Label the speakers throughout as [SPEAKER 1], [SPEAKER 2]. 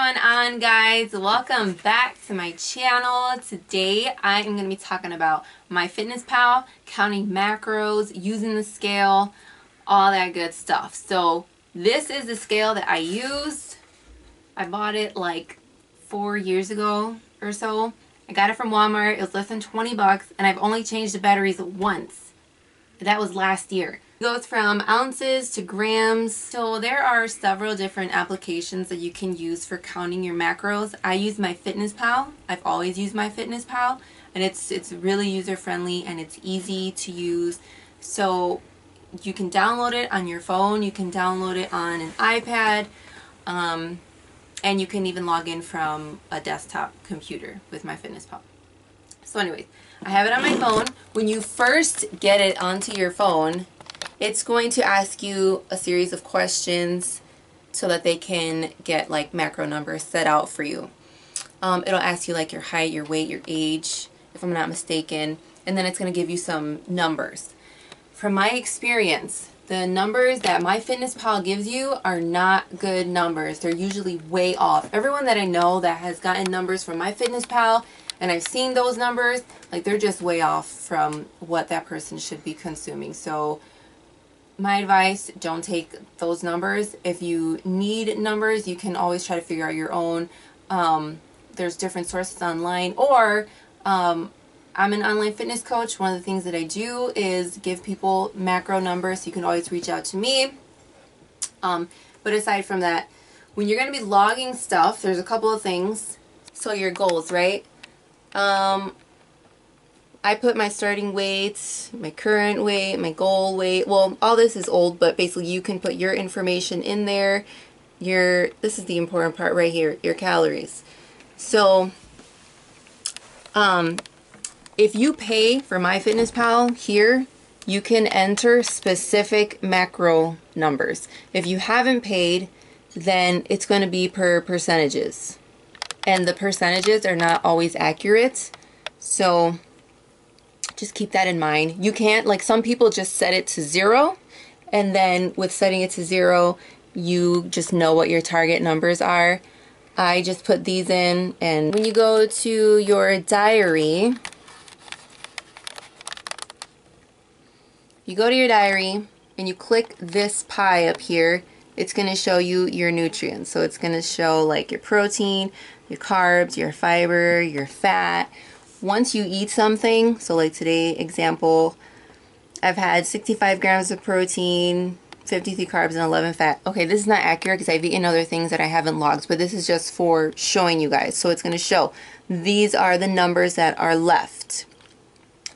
[SPEAKER 1] going on, guys? Welcome back to my channel. Today I am going to be talking about MyFitnessPal, counting macros, using the scale, all that good stuff. So this is the scale that I used. I bought it like 4 years ago or so. I got it from Walmart. It was less than 20 bucks and I've only changed the batteries once. That was last year. It goes from ounces to grams. So there are several different applications that you can use for counting your macros. I use MyFitnessPal. I've always used MyFitnessPal, and it's really user friendly and it's easy to use. So you can download it on your phone, you can download it on an iPad, and you can even log in from a desktop computer with MyFitnessPal. So anyways, I have it on my phone. When you first get it onto your phone, it's going to ask you a series of questions so that they can get like macro numbers set out for you. It'll ask you like your height, your weight, your age, if I'm not mistaken, and then it's going to give you some numbers. From my experience, the numbers that MyFitnessPal gives you are not good numbers. They're usually way off. Everyone that I know that has gotten numbers from MyFitnessPal, and I've seen those numbers, like they're just way off from what that person should be consuming. So my advice, don't take those numbers. If you need numbers, you can always try to figure out your own. There's different sources online, or I'm an online fitness coach. One of the things that I do is give people macro numbers, so you can always reach out to me. But aside from that, when you're going to be logging stuff, there's a couple of things. So your goals, right? I put my starting weight, my current weight, my goal weight. Well, all this is old, but basically you can put your information in there. This is the important part right here, your calories. So, if you pay for MyFitnessPal here, you can enter specific macro numbers. If you haven't paid, then it's going to be per percentages. And the percentages are not always accurate. So just keep that in mind. You can't, like some people just set it to 0, and then with setting it to 0, you just know what your target numbers are. I just put these in, and when you go to your diary, you go to your diary and you click this pie up here, it's going to show you your nutrients. So it's going to show like your protein, your carbs, your fiber, your fat. Once you eat something, so like today, example, I've had 65 grams of protein, 53 carbs, and 11 fat. Okay, this is not accurate because I've eaten other things that I haven't logged, but this is just for showing you guys. So it's going to show these are the numbers that are left.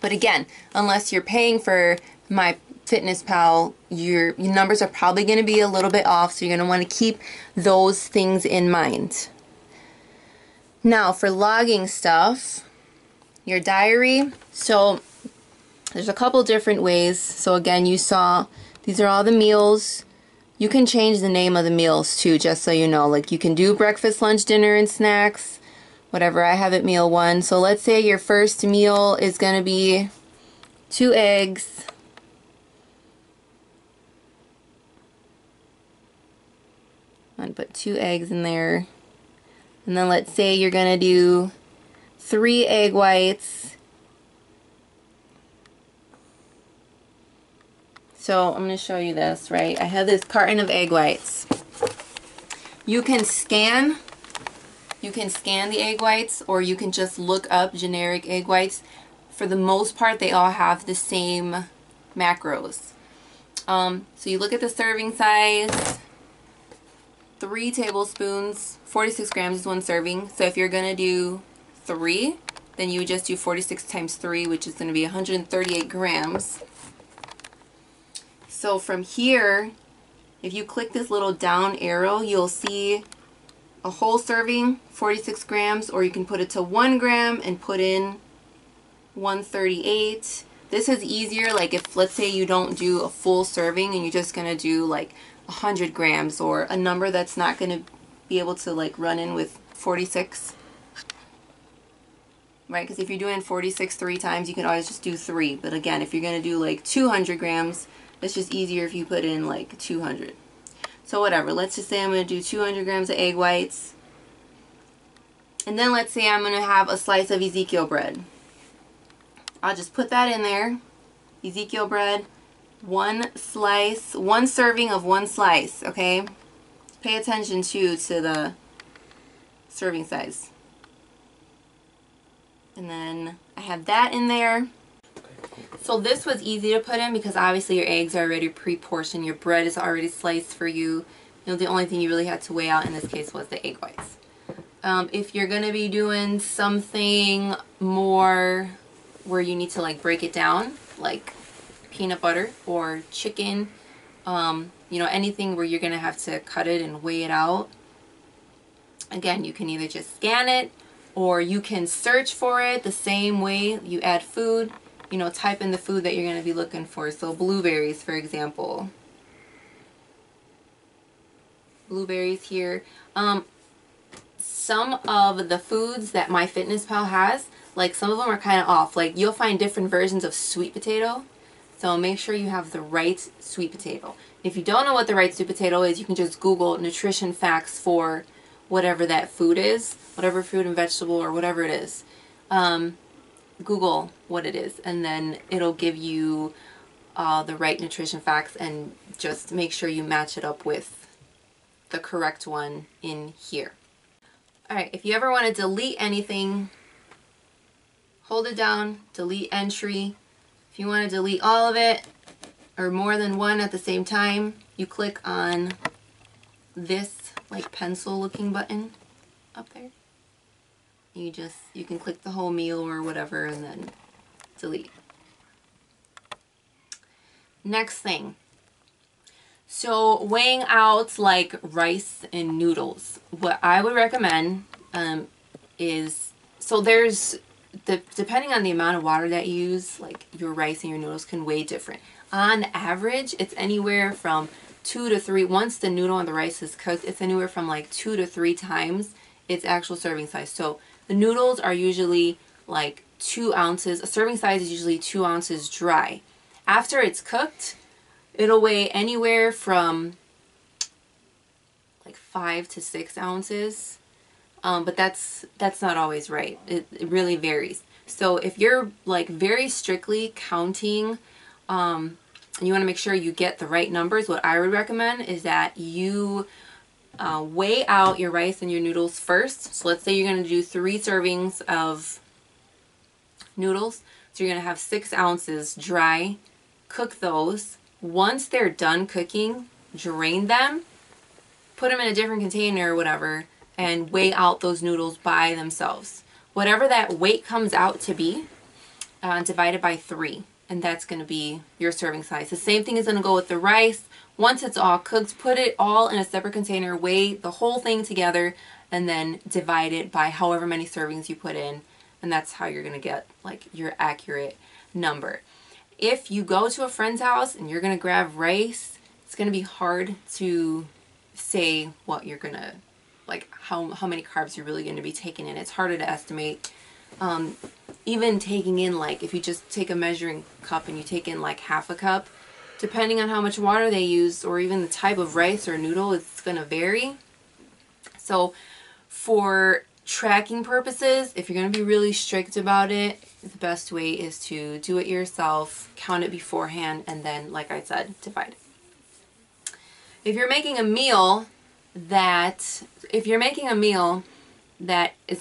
[SPEAKER 1] But again, unless you're paying for MyFitnessPal, your numbers are probably going to be a little bit off, so you're going to want to keep those things in mind. Now, for logging stuff, your diary, so there's a couple different ways. So again, you saw these are all the meals. You can change the name of the meals too, just so you know. Like you can do breakfast, lunch, dinner, and snacks, whatever. I have it meal 1. So let's say your first meal is going to be 2 eggs. I'm going to put 2 eggs in there. And then let's say you're going to do 3 egg whites. So I'm going to show you this, right? I have this carton of egg whites. You can scan the egg whites, or you can just look up generic egg whites. For the most part, they all have the same macros. So you look at the serving size. 3 tablespoons, 46 grams is 1 serving. So if you're going to do 3, then you would just do 46 times 3, which is going to be 138 grams. So from here, if you click this little down arrow, you'll see a whole serving, 46 grams, or you can put it to 1 gram and put in 138. This is easier, like if, let's say you don't do a full serving and you're just going to do like 100 grams or a number that's not going to be able to like run in with 46. Right, because if you're doing 46 3 times, you can always just do 3. But again, if you're going to do like 200 grams, it's just easier if you put in like 200. So whatever, let's just say I'm going to do 200 grams of egg whites. And then let's say I'm going to have a slice of Ezekiel bread. I'll just put that in there. Ezekiel bread, one slice, one serving of one slice, okay? Pay attention too to the serving size. And then I have that in there. So this was easy to put in because obviously your eggs are already pre-portioned, your bread is already sliced for you. You know, the only thing you really had to weigh out in this case was the egg whites. If you're going to be doing something more where you need to like break it down, like peanut butter or chicken, you know, anything where you're going to have to cut it and weigh it out, again, you can either just scan it or you can search for it the same way you add food. You know, type in the food that you're going to be looking for. So blueberries, for example. Blueberries here. Some of the foods that MyFitnessPal has, like some of them are kind of off. Like you'll find different versions of sweet potato. So make sure you have the right sweet potato. If you don't know what the right sweet potato is, you can just Google nutrition facts for whatever that food is, whatever fruit and vegetable or whatever it is. Google what it is and then it'll give you the right nutrition facts, and just make sure you match it up with the correct one in here. Alright, if you ever want to delete anything, hold it down, delete entry. If you want to delete all of it or more than one at the same time, you click on this like pencil looking button up there. You can click the whole meal or whatever and then delete. Next thing. So weighing out like rice and noodles. What I would recommend is, so there's, depending on the amount of water that you use, like your rice and your noodles can weigh different. On average, it's anywhere from 2 to 3, once the noodle and the rice is cooked, it's anywhere from like 2 to 3 times its actual serving size. So the noodles are usually like 2 ounces. A serving size is usually 2 ounces dry. After it's cooked, it'll weigh anywhere from like 5 to 6 ounces. But that's not always right. It really varies. So if you're like very strictly counting, and you want to make sure you get the right numbers, what I would recommend is that you weigh out your rice and your noodles first. So let's say you're going to do 3 servings of noodles. So you're going to have 6 ounces dry. Cook those. Once they're done cooking, drain them, put them in a different container or whatever, and weigh out those noodles by themselves. Whatever that weight comes out to be, divide it by 3. And that's going to be your serving size. The same thing is going to go with the rice. Once it's all cooked, put it all in a separate container, weigh the whole thing together, and then divide it by however many servings you put in. And that's how you're going to get like your accurate number. If you go to a friend's house and you're going to grab rice, it's going to be hard to say what you're going to, like how many carbs you're really going to be taking in. It's harder to estimate. Even taking in, like if you just take a measuring cup and you take in like half a cup, depending on how much water they use or even the type of rice or noodle, it's going to vary. So for tracking purposes, if you're going to be really strict about it, the best way is to do it yourself, count it beforehand, and then, like I said, divide it. If you're making a meal that is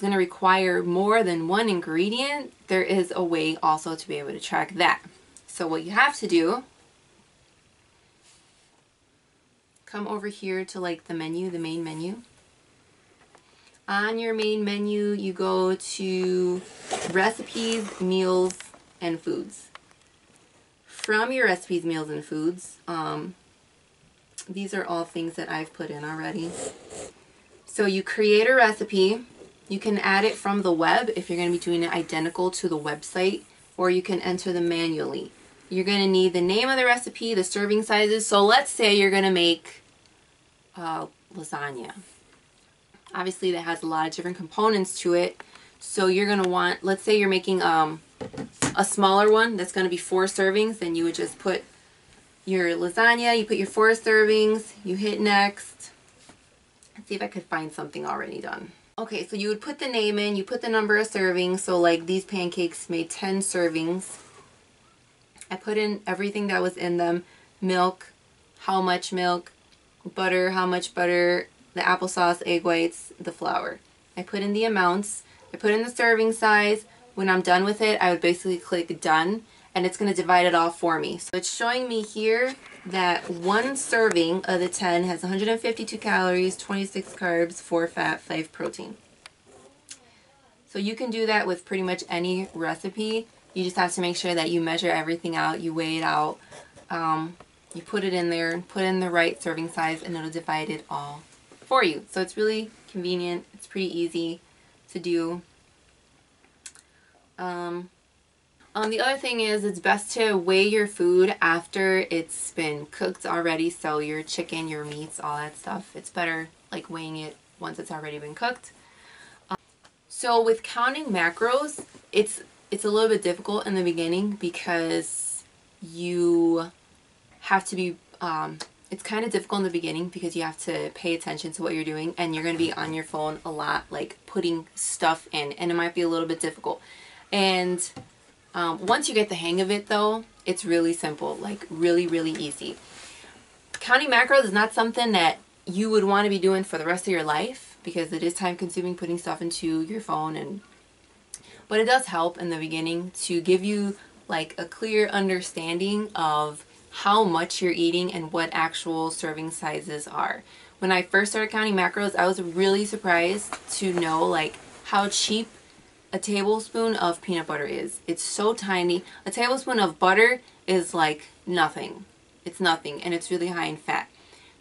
[SPEAKER 1] going to require more than one ingredient, there is a way also to be able to track that. So what you have to do, come over here to like the menu, the main menu. On your main menu, you go to recipes, meals, and foods. From your recipes, meals, and foods, these are all things that I've put in already. So you create a recipe. You can add it from the web if you're going to be doing it identical to the website, or you can enter them manually. You're going to need the name of the recipe, the serving sizes. So let's say you're going to make lasagna. Obviously that has a lot of different components to it. So you're going to want, let's say you're making a smaller one that's going to be 4 servings, then you would just put your lasagna, you put your 4 servings, you hit next. Let's see if I could find something already done. Okay, so you would put the name in, you put the number of servings. So like these pancakes made 10 servings. I put in everything that was in them. Milk, how much milk, butter, how much butter, the applesauce, egg whites, the flour. I put in the amounts. I put in the serving size. When I'm done with it, I would basically click done, and it's going to divide it all for me. So it's showing me here that one serving of the 10 has 152 calories, 26 carbs, 4 fat, 5 protein. So you can do that with pretty much any recipe. You just have to make sure that you measure everything out, you weigh it out, you put it in there, put in the right serving size, and it'll divide it all for you. So it's really convenient. It's pretty easy to do. The other thing is, it's best to weigh your food after it's been cooked already. So your chicken, your meats, all that stuff. It's better like weighing it once it's already been cooked. So with counting macros, it's a little bit difficult in the beginning because you have to be, it's kind of difficult in the beginning because you have to pay attention to what you're doing, and you're going to be on your phone a lot, like putting stuff in, and it might be a little bit difficult. And once you get the hang of it though, it's really simple, like really, really easy. Counting macros is not something that you would want to be doing for the rest of your life because it is time consuming putting stuff into your phone, but it does help in the beginning to give you like a clear understanding of how much you're eating and what actual serving sizes are. When I first started counting macros, I was really surprised to know like how cheap a tablespoon of peanut butter is. It's so tiny. A tablespoon of butter is like nothing. It's nothing, and it's really high in fat.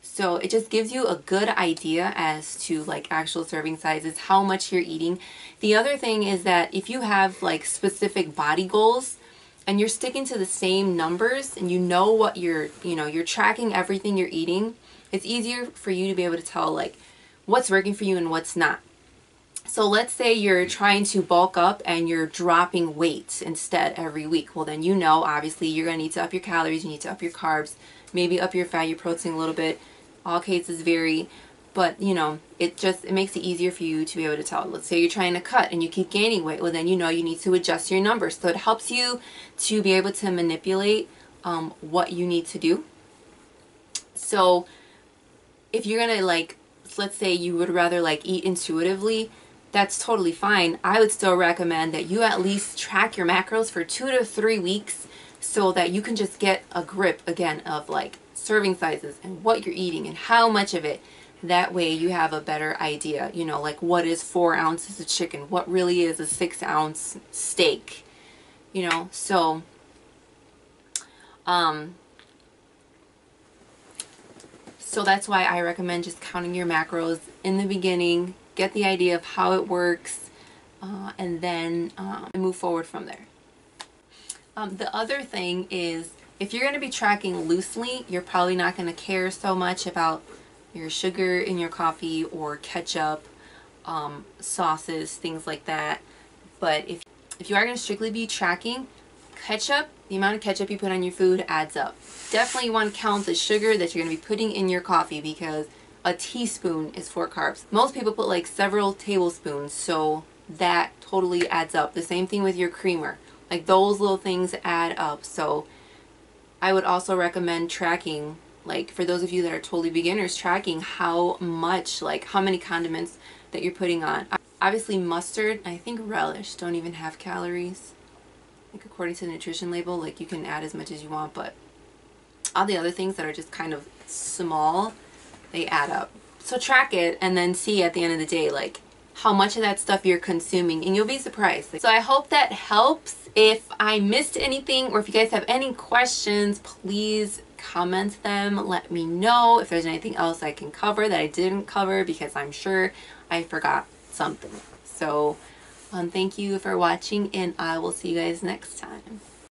[SPEAKER 1] So it just gives you a good idea as to like actual serving sizes, how much you're eating. The other thing is that if you have like specific body goals and you're sticking to the same numbers and you know what you're tracking everything you're eating, it's easier for you to be able to tell like what's working for you and what's not. So let's say you're trying to bulk up and you're dropping weight instead every week. Well, then you know obviously you're going to need to up your calories, you need to up your carbs, maybe up your fat, your protein a little bit. All cases vary, but you know, it makes it easier for you to be able to tell. Let's say you're trying to cut and you keep gaining weight. Well, then you know you need to adjust your numbers. So it helps you to be able to manipulate what you need to do. So if you're going to like, let's say you would rather like eat intuitively, that's totally fine. I would still recommend that you at least track your macros for 2 to 3 weeks so that you can just get a grip again of like serving sizes and what you're eating and how much of it. That way you have a better idea, you know, like what is 4 ounces of chicken, what really is a 6-ounce steak, you know. So so that's why I recommend just counting your macros in the beginning, get the idea of how it works, and then move forward from there. The other thing is, if you're going to be tracking loosely, you're probably not going to care so much about your sugar in your coffee or ketchup, sauces, things like that. But if you are going to strictly be tracking, ketchup, the amount of ketchup you put on your food adds up. Definitely you want to count the sugar that you're going to be putting in your coffee because a teaspoon is 4 carbs. Most people put like several tablespoons, so that totally adds up. The same thing with your creamer. Like those little things add up. So I would also recommend tracking, like for those of you that are totally beginners, tracking how much, like how many condiments that you're putting on. Obviously mustard, I think relish don't even have calories. Like according to the nutrition label, like you can add as much as you want, but all the other things that are just kind of small, they add up. So track it and then see at the end of the day like how much of that stuff you're consuming, and you'll be surprised. So I hope that helps. If I missed anything or if you guys have any questions, please comment them. Let me know if there's anything else I can cover that I didn't cover, because I'm sure I forgot something. So thank you for watching, and I will see you guys next time.